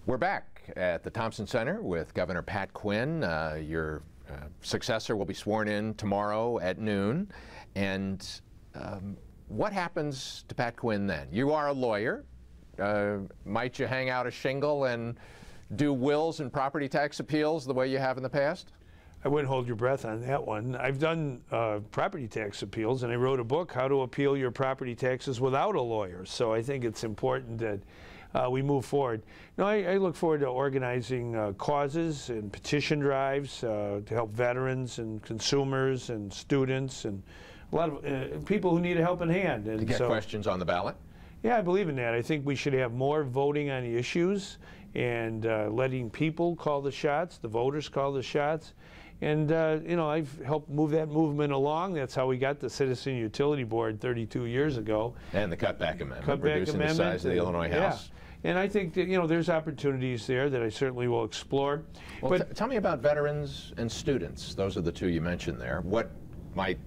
We're back at the Thompson Center with Governor Pat Quinn. Your successor will be sworn in tomorrow at noon. And what happens to Pat Quinn then? You are a lawyer. Might you hang out a shingle and do wills and property tax appeals the way you have in the past? I wouldn't hold your breath on that one. I've done property tax appeals, and I wrote a book, How to Appeal Your Property Taxes Without a Lawyer. So I think it's important that we move forward. No, I look forward to organizing causes and petition drives to help veterans and consumers and students and a lot of people who need a helping hand. And to get questions on the ballot? Yeah, I believe in that. I think we should have more voting on the issues and letting people call the shots, the voters call the shots. And, you know, I've helped move that movement along. That's how we got the Citizen Utility Board 32 years ago. And the cutback amendment, reducing the size of the Illinois House. Yeah. And I think that, you know, there's opportunities there that I certainly will explore. Well, but tell me about veterans and students. Those are the two you mentioned there. What might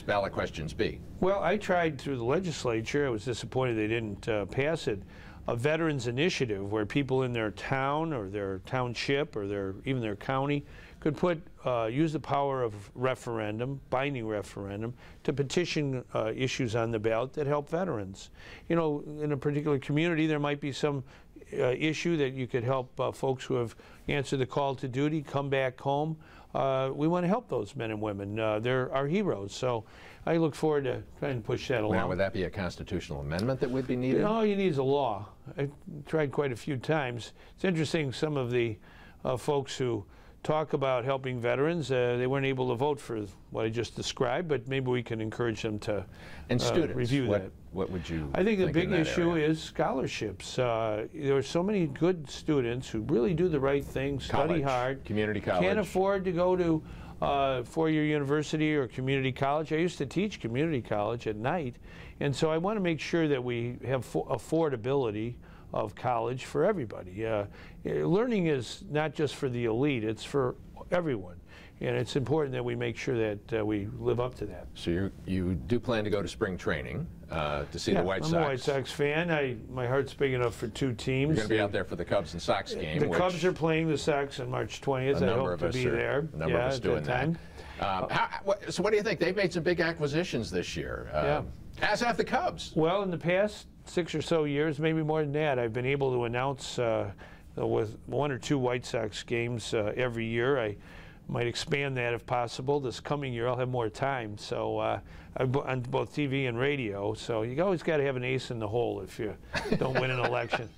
ballot questions be? Well, I tried through the legislature. I was disappointed they didn't pass it. A veterans initiative where people in their town or their township or even their county could use the power of referendum, binding referendum, to petition issues on the ballot that help veterans. You know, in a particular community, there might be some issue that you could help folks who have answered the call to duty come back home. We want to help those men and women. They're our heroes. So I look forward to trying to push that along. Now, would that be a constitutional amendment that would be needed? All you need is a law. I tried quite a few times. It's interesting, some of the folks who talk about helping veterans, they weren't able to vote for what I just described, but maybe we can encourage them to review that. What would you I think the big issue is scholarships. There are so many good students who really do the right thing, study hard, community college, can't afford to go to four-year university or community college. I used to teach community college at night, and so I want to make sure that we have affordability of college for everybody. Learning is not just for the elite, it's for everyone. And it's important that we make sure that we live up to that. So you do plan to go to spring training to see the White Sox? I'm a White Sox fan. My heart's big enough for two teams. You're going to be out there for the Cubs and Sox game. The Cubs are playing the Sox on March 20th. I hope to be there. A number of us doing that. So what do you think? They've made some big acquisitions this year. As have the Cubs. Well, in the past 6 or so years, maybe more than that, I've been able to announce with one or two White Sox games every year. I might expand that if possible. This coming year I'll have more time, so on both TV and radio. So you always got to have an ace in the hole if you don't win an election.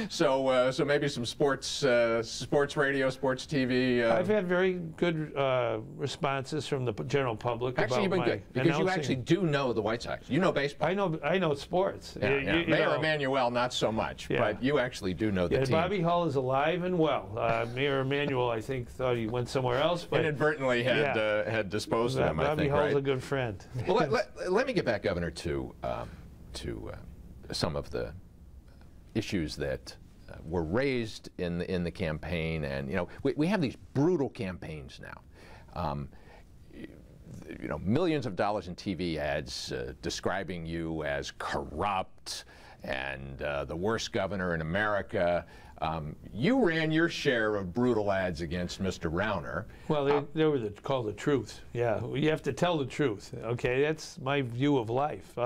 So maybe some sports radio, sports TV. I've had very good responses from the general public. Actually, you've been good because you actually do know the White Sox. You know baseball. I know sports. Yeah. Mayor Emanuel, not so much, but you actually do know the team. Bobby Hull is alive and well. Mayor Emanuel, I think, thought he went somewhere else, but inadvertently had disposed of him. Bobby Hull's a good friend. Well, let me get back, Governor, to some of the issues that were raised in the campaign, and you know we have these brutal campaigns now. You know, millions of dollars in TV ads describing you as corrupt and the worst governor in America. You ran your share of brutal ads against Mr. Rauner. Well, they were called the truth. Yeah, you have to tell the truth. Okay, that's my view of life.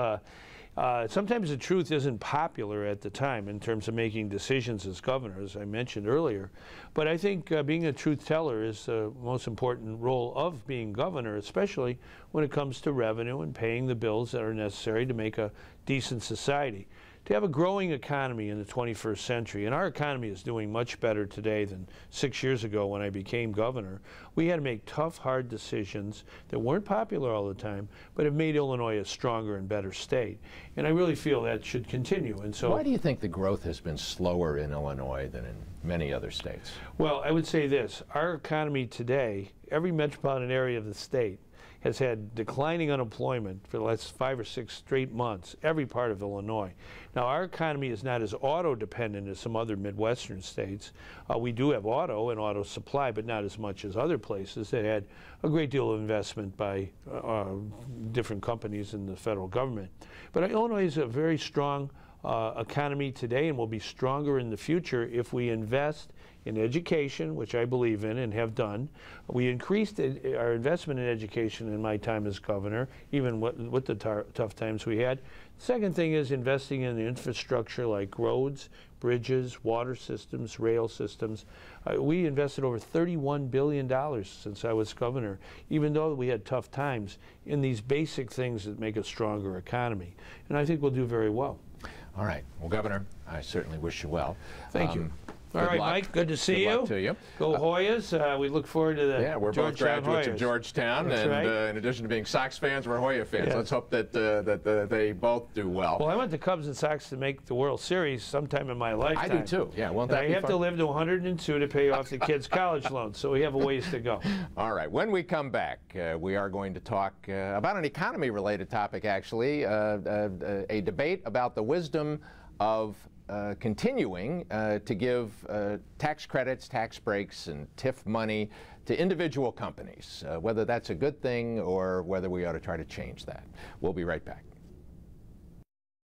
Sometimes the truth isn't popular at the time in terms of making decisions as governor, as I mentioned earlier. But I think being a truth teller is the most important role of being governor, especially when it comes to revenue and paying the bills that are necessary to make a decent society. To have a growing economy in the 21st century, and our economy is doing much better today than 6 years ago when I became governor, we had to make tough, hard decisions that weren't popular all the time, but have made Illinois a stronger and better state. And I really feel that should continue. And so, why do you think the growth has been slower in Illinois than in many other states? Well, I would say this. Our economy today, every metropolitan area of the state, has had declining unemployment for the last 5 or 6 straight months, every part of Illinois. Now, our economy is not as auto-dependent as some other Midwestern states. We do have auto and auto supply, but not as much as other places that had a great deal of investment by different companies in the federal government. But Illinois is a very strong economy today and will be stronger in the future if we invest in education, which I believe in and have done. We increased our investment in education in my time as governor, even with the tough times we had. Second thing is investing in infrastructure like roads, bridges, water systems, rail systems. We invested over $31 billion since I was governor, even though we had tough times, in these basic things that make a stronger economy. And I think we'll do very well. All right. Well, Governor, I certainly wish you well. Thank you. All right, luck. Mike, good to see you. Good luck to you. Go Hoyas. We look forward to the Yeah, we're both graduates of Georgetown, That's and right. in addition to being Sox fans, we're Hoya fans. Yeah. Let's hope that they both do well. Well, I want the Cubs and Sox to make the World Series sometime in my lifetime. I do too. Yeah, won't And that I be have fun? to live to 102 to pay off the kids' college loans, so we have a ways to go. All right. When we come back, we are going to talk about an economy-related topic, actually, a debate about the wisdom of continuing to give tax credits, tax breaks, and TIF money to individual companies, whether that's a good thing or whether we ought to try to change that. We'll be right back.